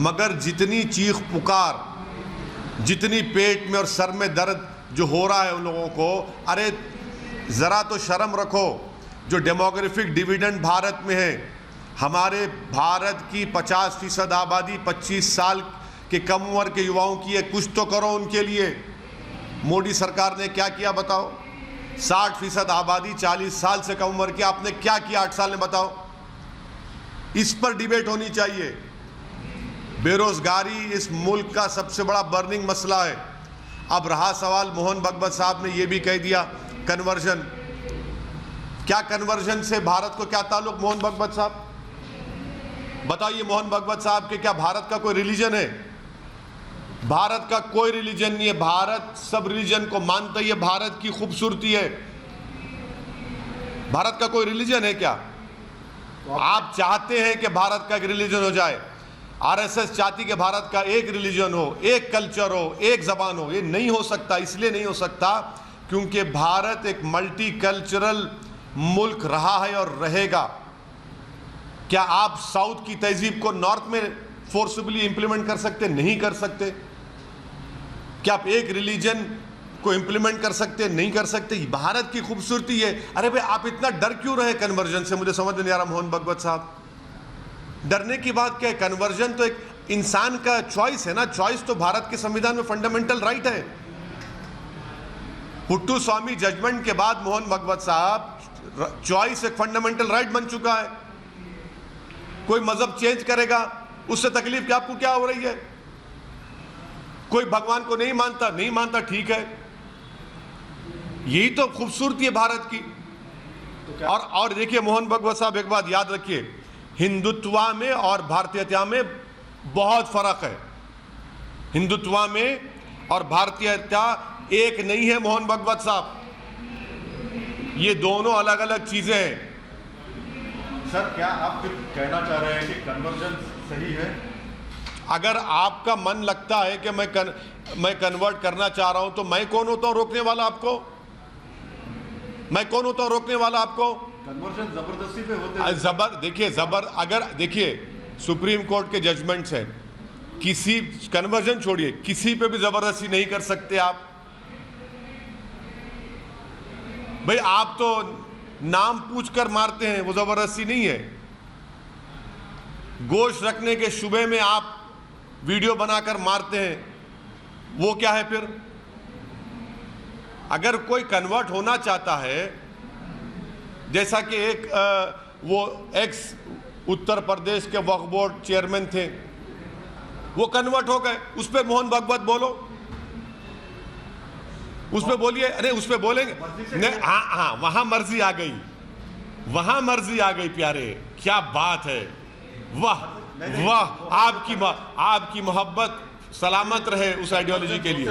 मगर जितनी चीख पुकार, जितनी पेट में और सर में दर्द जो हो रहा है उन लोगों को, अरे ज़रा तो शर्म रखो। जो डेमोग्राफिक डिविडेंड भारत में है, हमारे भारत की 50% आबादी 25 साल के कम उम्र के युवाओं की है, कुछ तो करो उनके लिए। मोदी सरकार ने क्या किया बताओ? 60% आबादी 40 साल से कम उम्र की, आपने क्या किया 8 साल में बताओ? इस पर डिबेट होनी चाहिए। बेरोजगारी इस मुल्क का सबसे बड़ा बर्निंग मसला है। अब रहा सवाल, मोहन भगवत साहब ने यह भी कह दिया कन्वर्जन। क्या कन्वर्जन से भारत को क्या ताल्लुक? मोहन भगवत साहब बताइए, मोहन भगवत साहब के क्या भारत का कोई रिलीजन है? भारत का कोई रिलीजन नहीं है। भारत सब रिलीजन को मानता ही है, भारत की खूबसूरती है। भारत का कोई रिलीजन है क्या? आप चाहते हैं कि भारत का एक रिलीजन हो जाए। आरएसएस चाहती कि भारत का एक रिलीजन हो, एक कल्चर हो, एक जबान हो। ये नहीं हो सकता। इसलिए नहीं हो सकता क्योंकि भारत एक मल्टी कल्चरल मुल्क रहा है और रहेगा। क्या आप साउथ की तहजीब को नॉर्थ में फोर्सबली इंप्लीमेंट कर सकते? नहीं कर सकते। क्या आप एक रिलीजन को इंप्लीमेंट कर सकते? नहीं कर सकते। भारत की खूबसूरती है। अरे भाई, आप इतना डर क्यों रहे कन्वर्जन से? मुझे समझ नहीं आ रहा मोहन भगवत साहब। डरने की बात क्या है? कन्वर्जन तो एक इंसान का चॉइस है ना। चॉइस तो भारत के संविधान में फंडामेंटल राइट है। पुट्टू स्वामी जजमेंट के बाद मोहन भगवत साहब, चॉइस एक फंडामेंटल राइट बन चुका है। कोई मजहब चेंज करेगा, उससे तकलीफ क्या? आपको क्या हो रही है? कोई भगवान को नहीं मानता, नहीं मानता, ठीक है। यही तो खूबसूरती है भारत की। और देखिए मोहन भगवत साहब, एक बात याद रखिए, हिंदुत्व में और भारतीयता में बहुत फर्क है। हिंदुत्व में और भारतीयता एक नहीं है मोहन भगवत साहब। ये दोनों अलग अलग चीजें हैं। सर, क्या आप कहना चाह रहे हैं कि कन्वर्जन सही है? अगर आपका मन लगता है कि मैं कन्वर्ट करना चाह रहा हूं, तो मैं कौन होता हूं रोकने वाला आपको? मैं कौन होता हूं रोकने वाला आपको? कन्वर्जन जबरदस्ती पे होते हैं। अगर देखिए सुप्रीम कोर्ट के जजमेंट्स हैं, किसी कन्वर्जन छोड़िए, किसी पे भी जबरदस्ती नहीं कर सकते आप। भाई, आप तो नाम पूछकर मारते हैं, वो जबरदस्ती नहीं है। गोश्त रखने के शुबे में आप वीडियो बनाकर मारते हैं, वो क्या है फिर? अगर कोई कन्वर्ट होना चाहता है, जैसा कि एक वो एक्स उत्तर प्रदेश के वक्फ बोर्ड चेयरमैन थे, वो कन्वर्ट हो गए, उस पर मोहन भगवत बोलो, उस पर बोलिए। अरे उस पर बोलेंगे नहीं? हाँ, वहां मर्जी आ गई, वहां मर्जी आ गई। प्यारे, क्या बात है! वाह वाह, आपकी मोहब्बत सलामत रहे उस आइडियोलॉजी के लिए।